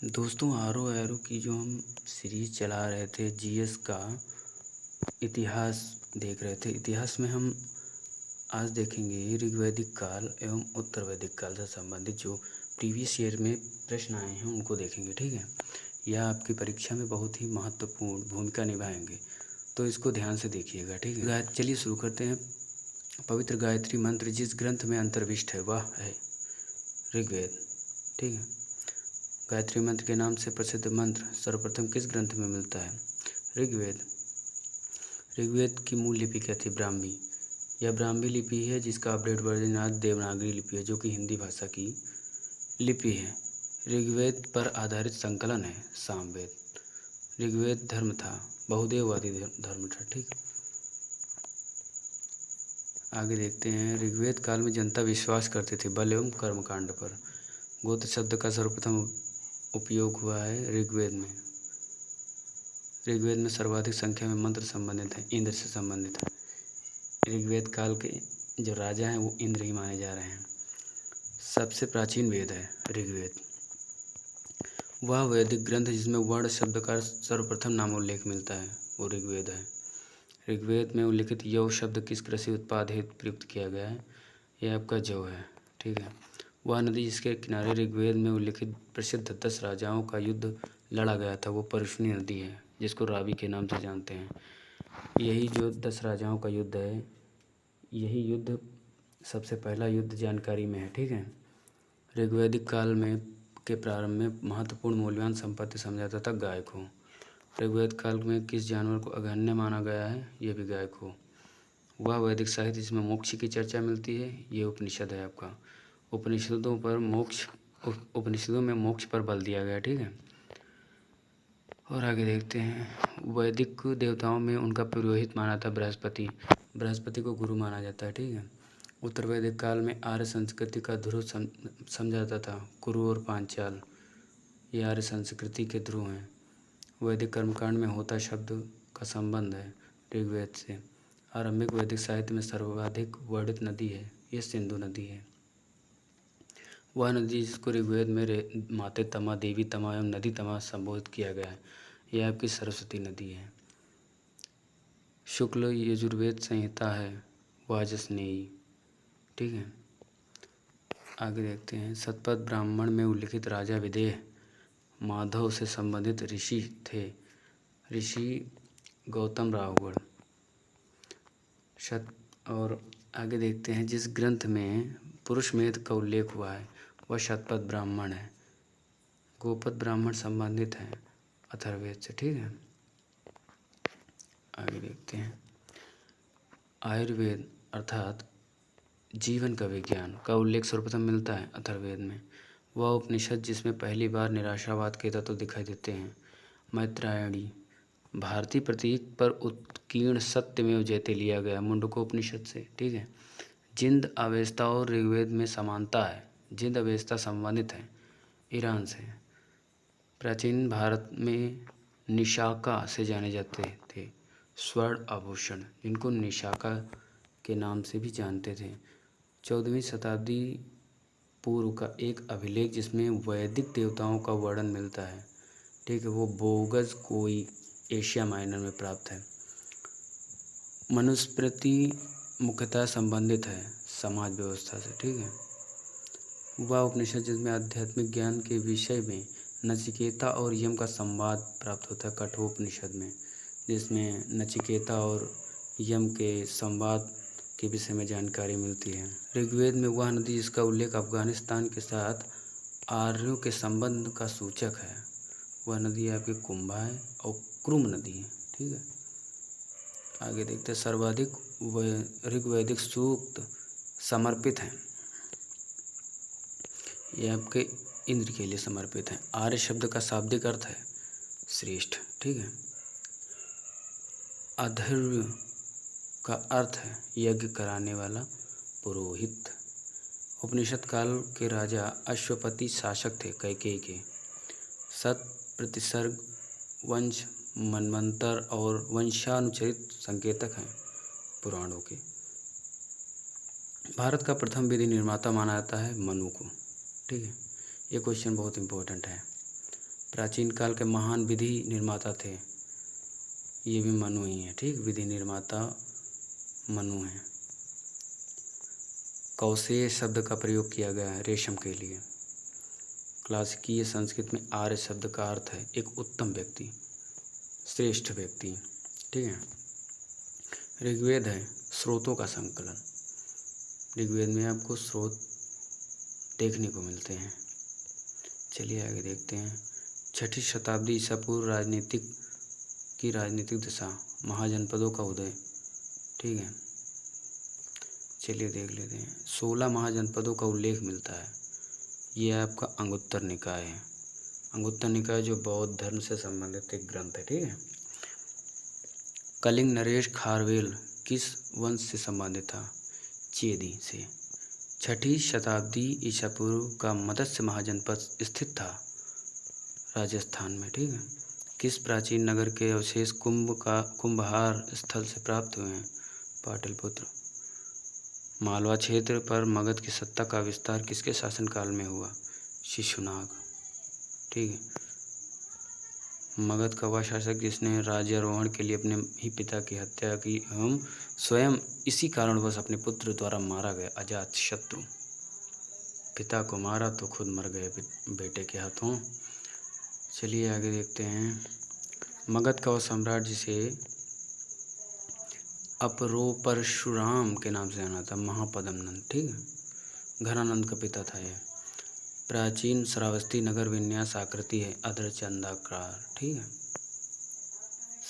दोस्तों आरो एरो की जो हम सीरीज चला रहे थे जीएस का इतिहास देख रहे थे। इतिहास में हम आज देखेंगे ऋग्वैदिक काल एवं उत्तर वैदिक काल से संबंधित जो प्रीवियस ईयर में प्रश्न आए हैं उनको देखेंगे। ठीक है, यह आपकी परीक्षा में बहुत ही महत्वपूर्ण भूमिका निभाएंगे, तो इसको ध्यान से देखिएगा। ठीक है, चलिए शुरू करते हैं। पवित्र गायत्री मंत्र जिस ग्रंथ में अंतर्विष्ट है वह है ऋग्वेद। ठीक है, गायत्री मंत्र के नाम से प्रसिद्ध मंत्र सर्वप्रथम किस ग्रंथ में मिलता है? ऋग्वेद। ऋग्वेद की मूल लिपि क्या थी? ब्राह्मी। यह ब्राह्मी लिपि है जिसका अपडेट वर्जन आज देवनागरी लिपि है जो कि हिंदी भाषा की लिपि है। ऋग्वेद पर आधारित संकलन है सामवेद। ऋग्वेद धर्म था, बहुदेववादी धर्म था। ठीक, आगे देखते हैं। ऋग्वेद काल में जनता विश्वास करती थी बल एवं कर्मकांड पर। गोत्र शब्द का सर्वप्रथम उपयोग हुआ है ऋग्वेद में। ऋग्वेद में सर्वाधिक संख्या में मंत्र संबंधित हैं, इंद्र से संबंधित है। ऋग्वेद काल के जो राजा हैं वो इंद्र ही माने जा रहे हैं। सबसे प्राचीन वेद है ऋग्वेद। वह वैदिक ग्रंथ जिसमें वर्ण शब्द का सर्वप्रथम नाम उल्लेख मिलता है वो ऋग्वेद है। ऋग्वेद में उल्लिखित यौ शब्द किस कृषि उत्पाद हेतु प्रयुक्त किया गया है? यह आपका जौ है। ठीक है, वह नदी जिसके किनारे ऋग्वेद में उल्लिखित प्रसिद्ध 10 राजाओं का युद्ध लड़ा गया था वो परशुनी नदी है जिसको रावी के नाम से जानते हैं। यही जो 10 राजाओं का युद्ध है, यही युद्ध सबसे पहला युद्ध जानकारी में है। ठीक है, ऋग्वैदिक काल में के प्रारंभ में महत्वपूर्ण मूल्यवान संपत्ति समझा जाता था गाय को। ऋग्वेद काल में किस जानवर को अग्रगण्य माना गया है? यह भी गाय को। वह वैदिक साहित्य जिसमें मोक्ष की चर्चा मिलती है ये उपनिषद है आपका। उपनिषदों में मोक्ष पर बल दिया गया। ठीक है, और आगे देखते हैं। वैदिक देवताओं में उनका पुरोहित माना था बृहस्पति। बृहस्पति को गुरु माना जाता है। ठीक है, उत्तर वैदिक काल में आर्य संस्कृति का ध्रुव समझा जाता था कुरु और पांचाल। ये आर्य संस्कृति के ध्रुव हैं। वैदिक कर्मकांड में होता शब्द का संबंध है ऋग्वेद से। आरंभिक वैदिक साहित्य में सर्वाधिक वर्णित नदी है ये सिंधु नदी है। वह नदी जिसको ऋग्वेद में माते तमा, देवी तमा एवं नदी तमा संबोधित किया गया है यह आपकी सरस्वती नदी है। शुक्ल यजुर्वेद संहिता है वाजसनेयी। ठीक है, आगे देखते हैं। शतपथ ब्राह्मण में उल्लिखित राजा विदेह माधव से संबंधित ऋषि थे। ऋषि गौतम रावगढ़। और आगे देखते हैं। जिस ग्रंथ में पुरुषमेध का उल्लेख हुआ है वह शतपथ ब्राह्मण है। गोपद ब्राह्मण संबंधित हैं अथर्ववेद से। ठीक है, आगे देखते हैं। आयुर्वेद अर्थात जीवन का विज्ञान का उल्लेख सर्वप्रथम मिलता है अथर्ववेद में। वह उपनिषद जिसमें पहली बार निराशावाद के तत्व दिखाई देते हैं मैत्रायणी। भारतीय प्रतीक पर उत्कीर्ण सत्यमेव जयते लिया गया मुंडकोपनिषद से। ठीक है, जिंद अवेस्ता और ऋग्वेद में समानता है। जिंद अवेस्ता संबंधित है ईरान से। प्राचीन भारत में निशाका से जाने जाते थे स्वर्ण आभूषण जिनको निशाका के नाम से भी जानते थे। 14वीं शताब्दी पूर्व का एक अभिलेख जिसमें वैदिक देवताओं का वर्णन मिलता है। ठीक है, वो बोगज कोई एशिया माइनर में प्राप्त है। मनुस्मृति मुख्यतः संबंधित है समाज व्यवस्था से। ठीक है, वह उपनिषद जिसमें आध्यात्मिक ज्ञान के विषय में नचिकेता और यम का संवाद प्राप्त होता है कठोपनिषद में, जिसमें नचिकेता और यम के संवाद के विषय में जानकारी मिलती है। ऋग्वेद में वह नदी जिसका उल्लेख अफगानिस्तान के साथ आर्यों के संबंध का सूचक है वह नदी आपकी कुंभा है और क्रुम नदी है। ठीक है, आगे देखते हैं। सर्वाधिक ऋग्वैदिक सूक्त समर्पित हैं ये आपके इंद्र के लिए समर्पित हैं। आर्य शब्द का शाब्दिक अर्थ है श्रेष्ठ। ठीक है, अधर्व का अर्थ है यज्ञ कराने वाला पुरोहित। उपनिषद काल के राजा अश्वपति शासक थे कैकेयी के। शत प्रतिसर्ग वंश मनवंतर और वंशानुचरित संकेतक हैं पुराणों के। भारत का प्रथम विधि निर्माता माना जाता है मनु को। ठीक है, ये क्वेश्चन बहुत इम्पोर्टेंट है। प्राचीन काल के महान विधि निर्माता थे, ये भी मनु ही है। ठीक, विधि निर्माता मनु है। कौशेय शब्द का प्रयोग किया गया है रेशम के लिए। क्लासिकीय संस्कृत में आर्य शब्द का अर्थ है एक उत्तम व्यक्ति, श्रेष्ठ व्यक्ति। ठीक है। ऋग्वेद है स्रोतों का संकलन। ऋग्वेद में आपको स्रोत देखने को मिलते हैं। चलिए आगे देखते हैं। 6ठी शताब्दी ईसा पूर्व राजनीतिक दशा, महाजनपदों का उदय। ठीक है, चलिए देख लेते हैं। 16 महाजनपदों का उल्लेख मिलता है। ये आपका अंगुत्तर निकाय है। अंगुत्तर निकाय जो बौद्ध धर्म से संबंधित एक ग्रंथ है। ठीक है। कलिंग नरेश खारवेल किस वंश से संबंधित था? चेदी से। 6ठी शताब्दी ईसा पूर्व का मत्स्य महाजनपद स्थित था राजस्थान में। ठीक है। किस प्राचीन नगर के अवशेष कुंभहार स्थल से प्राप्त हुए हैं? पाटलिपुत्र। मालवा क्षेत्र पर मगध की सत्ता का विस्तार किसके शासनकाल में हुआ? शिशुनाग। ठीक है। मगध का वह शासक जिसने राज्यारोहण के लिए अपने ही पिता की हत्या की एवं स्वयं इसी कारणवश अपने पुत्र द्वारा मारा गया, अजातशत्रु। पिता को मारा तो खुद मर गए बेटे के हाथों। चलिए आगे देखते हैं। मगध का वह सम्राट जिसे अपरोपरशुराम के नाम से जाना था, महापद्मनंद। ठीक है। घनानंद का पिता था यह। प्राचीन श्रावस्ती नगर विन्यास आकृति है अर्धचंद्राकार। ठीक है।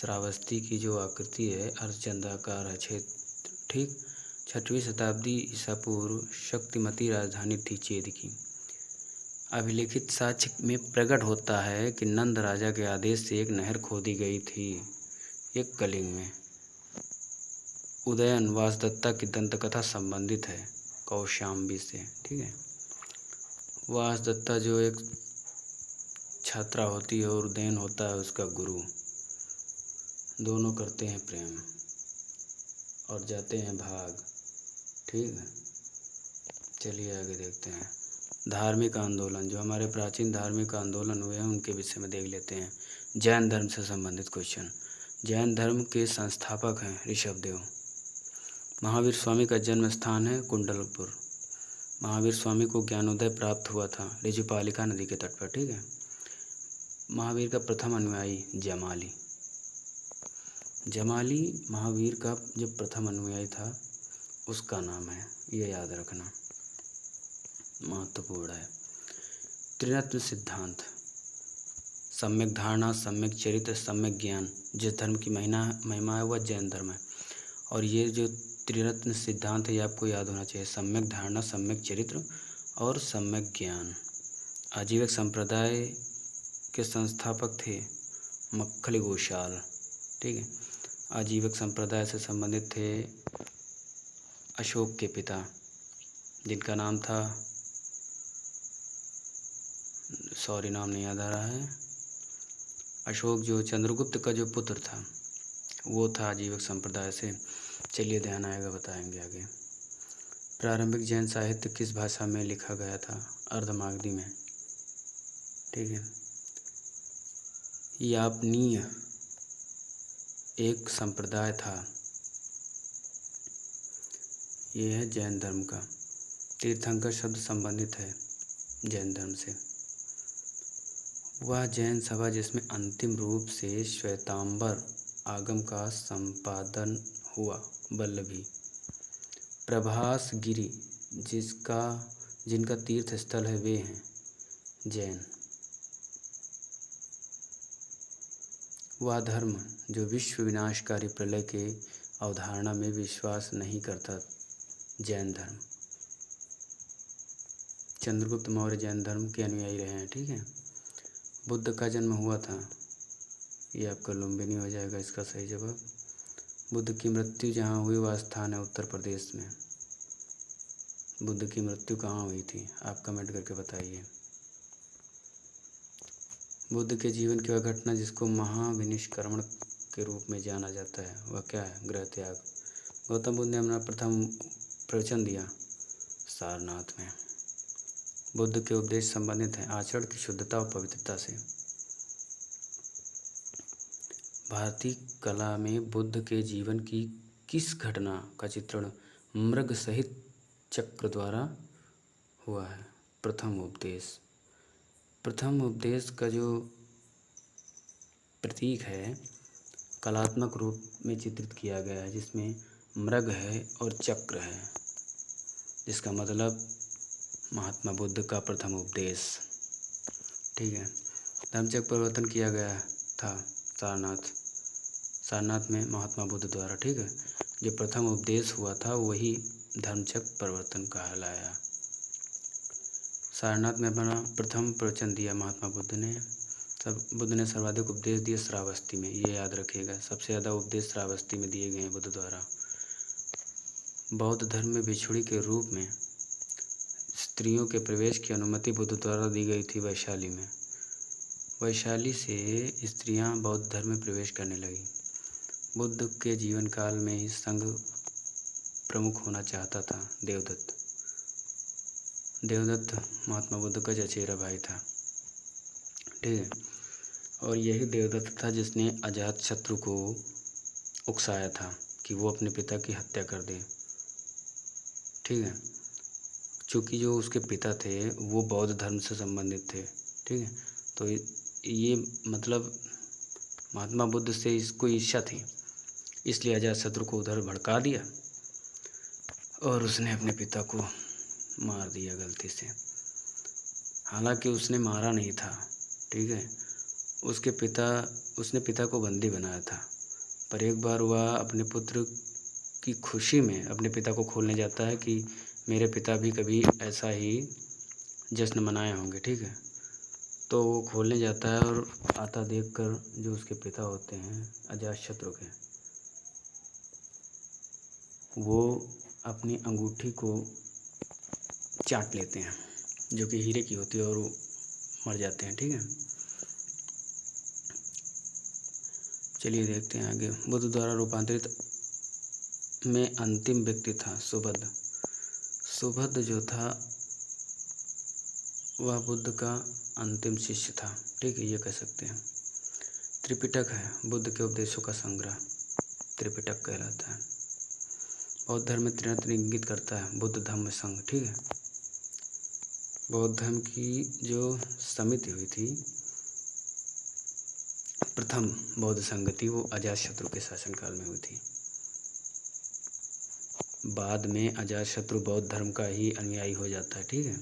श्रावस्ती की जो आकृति है अर्धचंद्राकार है क्षेत्र। ठीक। 6वीं शताब्दी ईसा पूर्व शक्तिमती राजधानी थी चेद की। अभिलेखित साक्ष्य में प्रकट होता है कि नंद राजा के आदेश से एक नहर खोदी गई थी। एक कलिंग में। उदयन वासदत्ता की दंतकथा संबंधित है कौशाम्बी से। ठीक है। वासदत्ता जो एक छात्रा होती है और उदयन होता है उसका गुरु, दोनों करते हैं प्रेम और जाते हैं भाग। ठीक है। चलिए आगे देखते हैं। धार्मिक आंदोलन, जो हमारे प्राचीन धार्मिक आंदोलन हुए हैं उनके विषय में देख लेते हैं। जैन धर्म से संबंधित क्वेश्चन। जैन धर्म के संस्थापक हैं ऋषभदेव। महावीर स्वामी का जन्म स्थान है कुंडलपुर। महावीर स्वामी को ज्ञानोदय प्राप्त हुआ था ऋजुपालिका नदी के तट पर। ठीक है। महावीर का प्रथम अनुयायी जमाली। जमाली महावीर का जो प्रथम अनुयायी था उसका नाम है, ये याद रखना, महत्वपूर्ण है। त्रिरत्न सिद्धांत, सम्यक धारणा, सम्यक चरित्र, सम्यक ज्ञान। जिस धर्म की महिमा है वह जैन धर्म है। और ये जो त्रिरत्न सिद्धांत है ये आपको याद होना चाहिए। सम्यक धारणा, सम्यक चरित्र और सम्यक ज्ञान। आजीवक संप्रदाय के संस्थापक थे मक्खली गोशाल। ठीक है। आजीवक संप्रदाय से संबंधित थे अशोक के पिता जिनका नाम था, नाम नहीं याद आ रहा है। अशोक जो चंद्रगुप्त का जो पुत्र था वो था आजीवक संप्रदाय से। चलिए ध्यान आएगा बताएंगे आगे। प्रारंभिक जैन साहित्य किस भाषा में लिखा गया था? अर्धमागधी में। ठीक है। यापनीय एक संप्रदाय था, ये है जैन धर्म का। तीर्थंकर शब्द संबंधित है जैन धर्म से। वह जैन सभा जिसमें अंतिम रूप से श्वेतांबर आगम का संपादन हुआ, वल्लभी। प्रभास गिरी जिनका तीर्थ स्थल है वे हैं जैन। वह धर्म जो विश्व विनाशकारी प्रलय के अवधारणा में विश्वास नहीं करता, जैन धर्म। चंद्रगुप्त मौर्य जैन धर्म के अनुयायी रहे हैं। ठीक है। बुद्ध का जन्म हुआ था, ये आपका लुम्बिनी हो जाएगा इसका सही जवाब। बुद्ध की मृत्यु जहाँ हुई वह स्थान है उत्तर प्रदेश में। बुद्ध की मृत्यु कहाँ हुई थी आप कमेंट करके बताइए। बुद्ध के जीवन की वह घटना जिसको महाविनिष्क्रमण के रूप में जाना जाता है वह क्या है? गृह त्याग। गौतम बुद्ध ने अपना प्रथम प्रवचन दिया सारनाथ में। बुद्ध के उपदेश संबंधित हैं आचरण की शुद्धता और पवित्रता से। भारतीय कला में बुद्ध के जीवन की किस घटना का चित्रण मृग सहित चक्र द्वारा हुआ है? प्रथम उपदेश। प्रथम उपदेश का जो प्रतीक है कलात्मक रूप में चित्रित किया गया है, जिसमें मृग है और चक्र है, जिसका मतलब महात्मा बुद्ध का प्रथम उपदेश। ठीक है। धर्मचक्र परिवर्तन किया गया था सारनाथ में महात्मा बुद्ध द्वारा। ठीक है। जो प्रथम उपदेश हुआ था वही धर्मचक्र परिवर्तन कहलाया। सारनाथ में अपना प्रथम प्रवचन दिया महात्मा बुद्ध ने। बुद्ध ने सर्वाधिक उपदेश दिए श्रावस्ती में, ये याद रखिएगा। सबसे ज़्यादा उपदेश श्रावस्ती में दिए गए हैं बुद्ध द्वारा। बौद्ध धर्म में भिक्षुणी के रूप में स्त्रियों के प्रवेश की अनुमति बुद्ध द्वारा दी गई थी वैशाली में। वैशाली से स्त्रियां बौद्ध धर्म में प्रवेश करने लगी। बुद्ध के जीवन काल में ही संघ प्रमुख होना चाहता था देवदत्त। देवदत्त महात्मा बुद्ध का चचेरा भाई था। ठीक है। और यही देवदत्त था जिसने अजातशत्रु को उकसाया था कि वो अपने पिता की हत्या कर दे। ठीक है। चूँकि जो उसके पिता थे वो बौद्ध धर्म से संबंधित थे। ठीक है। तो ये मतलब महात्मा बुद्ध से इसको ईर्ष्या थी, इसलिए अजातशत्रु को उधर भड़का दिया और उसने अपने पिता को मार दिया गलती से। हालांकि उसने मारा नहीं था। ठीक है। उसने पिता को बंदी बनाया था, पर एक बार वह अपने पुत्र की खुशी में अपने पिता को खोलने जाता है कि मेरे पिता भी कभी ऐसा ही जश्न मनाए होंगे। ठीक है। तो वो खोलने जाता है और आता देखकर जो उसके पिता होते हैं अजातशत्रु के, वो अपनी अंगूठी को चाट लेते हैं जो कि हीरे की होती है और वो मर जाते हैं। ठीक है। चलिए देखते हैं आगे। बुद्ध द्वारा रूपांतरित में अंतिम व्यक्ति था सुबुद्ध। सुबुद्ध जो था वह बुद्ध का अंतिम शिष्य था। ठीक है, ये कह सकते हैं। त्रिपिटक है बुद्ध के उपदेशों का संग्रह, त्रिपिटक कहलाता है। बौद्ध धर्म में त्रिरत्न इंगित करता है बुद्ध धम्म संघ। ठीक है। बौद्ध धर्म की जो समिति हुई थी, प्रथम बौद्ध संगति, वो अजातशत्रु के शासनकाल में हुई थी। बाद में अजातशत्रु बौद्ध धर्म का ही अनुयायी हो जाता है। ठीक है।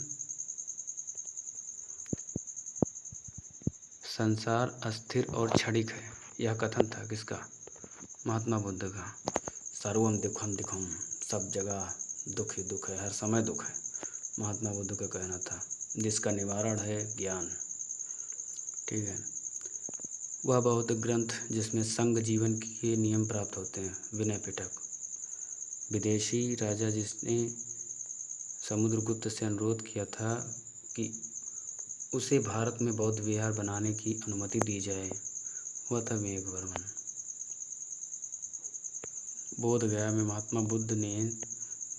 संसार अस्थिर और क्षणिक है, यह कथन था किसका? महात्मा बुद्ध का। सर्वम दुखम दुखम, सब जगह दुख ही दुख है, हर समय दुख है, महात्मा बुद्ध का कहना था, जिसका निवारण है ज्ञान। ठीक है। वह बौद्ध ग्रंथ जिसमें संघ जीवन के नियम प्राप्त होते हैं, विनय पिटक। विदेशी राजा जिसने समुद्रगुप्त से अनुरोध किया था कि उसे भारत में बौद्ध विहार बनाने की अनुमति दी जाए, वह था मेघवर्मन। बोध गया में महात्मा बुद्ध ने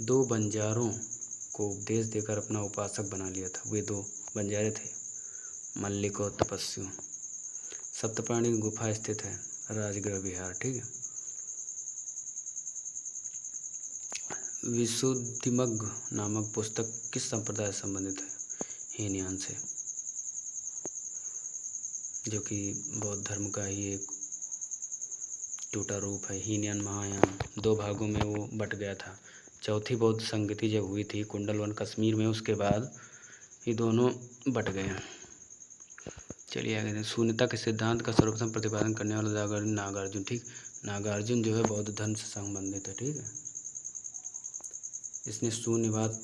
2 बंजारों को उपदेश देकर अपना उपासक बना लिया था। वे 2 बंजारे थे, मल्लिक और तपस्वी। सप्तप्राणी गुफा स्थित है, राजगृह विहार। ठीक है। विशुद्धिमग्ग नामक पुस्तक किस संप्रदाय से संबंधित है? हीनयान से, जो कि बौद्ध धर्म का ही एक टूटा रूप है। हीनयान महायान 2 भागों में वो बट गया था। चौथी बौद्ध संगति जब हुई थी कुंडलवन कश्मीर में, उसके बाद ये दोनों बट गए। चलिए आगे देखते। शून्यता के सिद्धांत का सर्वप्रथम प्रतिपादन करने वाला नागार्जुन। ठीक, नागार्जुन जो है बौद्ध धर्म से संबंधित है। ठीक है। इसने शून्यवाद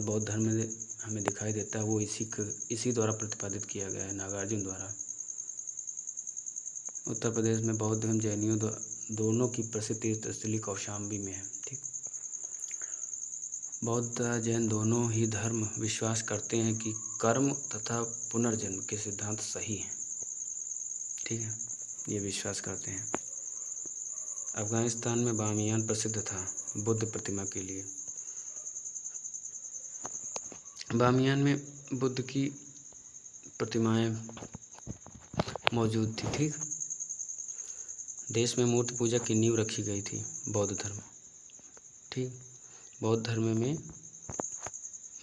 बौद्ध धर्म में हमें दिखाई देता है, वो इसी द्वारा प्रतिपादित किया गया है, नागार्जुन द्वारा। उत्तर प्रदेश में बौद्ध एवं जैनियों दोनों की प्रसिद्ध तीर्थस्थली कौशाम्बी में है। ठीक। बौद्ध जैन दोनों ही धर्म विश्वास करते हैं कि कर्म तथा पुनर्जन्म के सिद्धांत सही हैं। ठीक है, ये विश्वास करते हैं। अफगानिस्तान में बामियान प्रसिद्ध था बुद्ध प्रतिमा के लिए। बामियान में बुद्ध की प्रतिमाएं मौजूद थी। ठीक। देश में मूर्ति पूजा की नींव रखी गई थी। बौद्ध धर्म, ठीक, बौद्ध धर्म में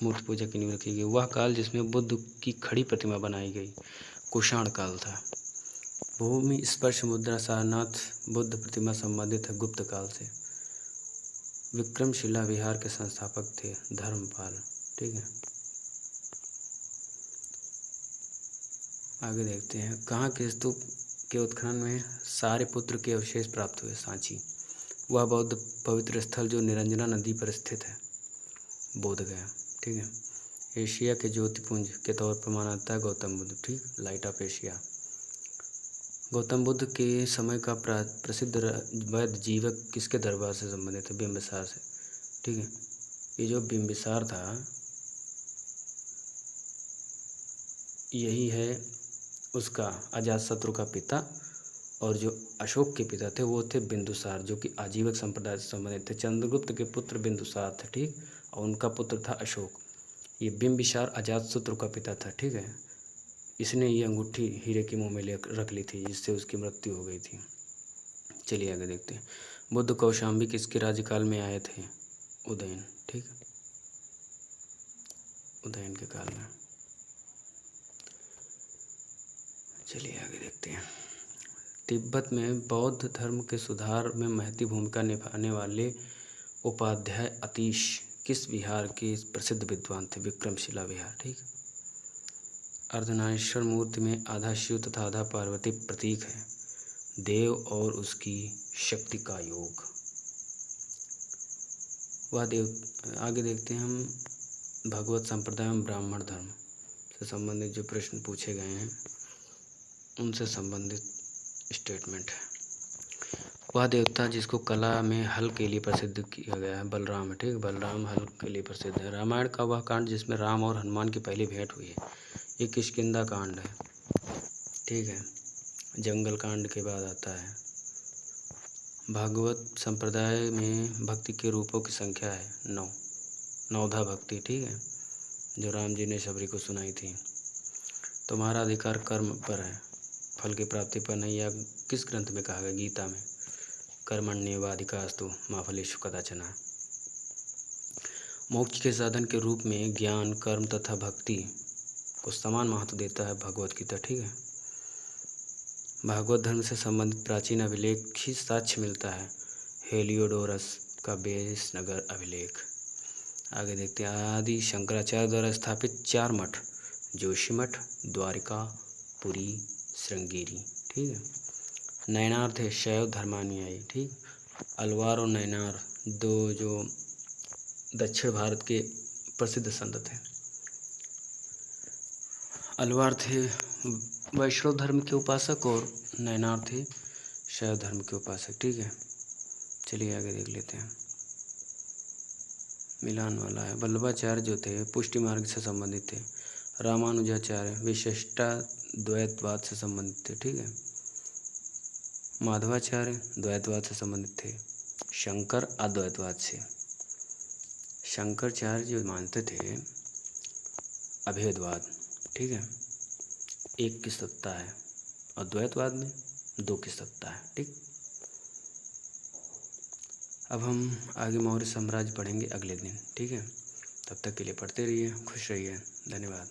मूर्ति पूजा की नींव रखी गई। वह काल जिसमें बुद्ध की खड़ी प्रतिमा बनाई गई कुषाण काल था। भूमि स्पर्श मुद्रा सारनाथ बुद्ध प्रतिमा संबंधित है गुप्त काल से। विक्रमशिला विहार के संस्थापक थे धर्मपाल, ठीक है। आगे देखते हैं, कहाँ के स्तूप के उत्खनन में सारिपुत्र के अवशेष प्राप्त हुए? सांची। वह बौद्ध पवित्र स्थल जो निरंजना नदी पर स्थित है बोध गया, ठीक है। एशिया के ज्योतिपुंज के तौर पर माना जाता है गौतम बुद्ध, ठीक, light of Asia. Gautam Buddha के समय का प्रसिद्ध वैद्य जीवक किसके दरबार से संबंधित है? बिंबिसार से, ठीक है। ये जो बिंबिसार था यही है उसका अजातशत्रु का पिता, और जो अशोक के पिता थे वो थे बिंदुसार, जो कि आजीवक संप्रदाय से संबंधित थे। चंद्रगुप्त के पुत्र बिंदुसार थे, ठीक, और उनका पुत्र था अशोक। ये बिंबिसार अजातशत्रु का पिता था, ठीक है। इसने ये अंगूठी हीरे के मुंह में रख ली थी, जिससे उसकी मृत्यु हो गई थी। चलिए आगे देखते हैं। बुद्ध कौशाम्बी किसके राज्यकाल में आए थे? उदयन, ठीक, उदयन के काल में। चलिए आगे देखते हैं। तिब्बत में बौद्ध धर्म के सुधार में महती भूमिका निभाने वाले उपाध्याय अतीश किस विहार के प्रसिद्ध विद्वान थे? विक्रमशिला विहार, ठीक। अर्धनारीश्वर मूर्ति में आधा शिव तथा आधा पार्वती प्रतीक है देव और उसकी शक्ति का योग। वह देव। आगे देखते हैं हम भगवत संप्रदाय एवं ब्राह्मण धर्म से संबंधित जो प्रश्न पूछे गए हैं उनसे संबंधित स्टेटमेंट है। वह देवता जिसको कला में हल के लिए प्रसिद्ध किया गया है बलराम है, ठीक, बलराम हल के लिए प्रसिद्ध है। रामायण का वह कांड जिसमें राम और हनुमान की पहली भेंट हुई है ये किष्किंधा कांड है, ठीक है, जंगल कांड के बाद आता है। भागवत संप्रदाय में भक्ति के रूपों की संख्या है 9, नवधा भक्ति, ठीक है, जो राम जी ने शबरी को सुनाई थी। तुम्हारा अधिकार कर्म पर है, फल की प्राप्ति पर नहीं, या किस ग्रंथ में कहा गया? गीता में। कर्मण्येवाधिकारस्तु मा फलेषु कदाचन। मोक्ष के साधन के रूप में ज्ञान, कर्म तथा भक्ति को समान महत्व देता है भगवत गीता, ठीक है। भागवत धर्म से संबंधित प्राचीन अभिलेख ही साक्ष्य मिलता है हेलियोडोरस का बेसनगर अभिलेख। आगे देखते हैं। आदि शंकराचार्य द्वारा स्थापित 4 मठ, जोशी मठ, द्वारिका, पुरी, श्रृंगेरी, ठीक है। नैनार थे शैव धर्मानुयायी, ठीक। अलवार और नैनार 2 जो दक्षिण भारत के प्रसिद्ध संत थे। अलवार थे वैष्णव धर्म के उपासक और नैनार थे शैव धर्म के उपासक, ठीक है। चलिए आगे देख लेते हैं। मिलान वाला है। वल्लभाचार्य जो थे पुष्टि मार्ग से संबंधित थे। रामानुजाचार्य विशिष्टा द्वैतवाद से संबंधित थे, ठीक है। माधवाचार्य द्वैतवाद से संबंधित थे। शंकर अद्वैतवाद से। शंकराचार्य जो मानते थे अभेदवाद, ठीक है, एक की सत्ता है, और द्वैतवाद में 2 की सत्ता है, ठीक। अब हम आगे मौर्य साम्राज्य पढ़ेंगे अगले दिन, ठीक है। तब तक के लिए पढ़ते रहिए, खुश रहिए, धन्यवाद।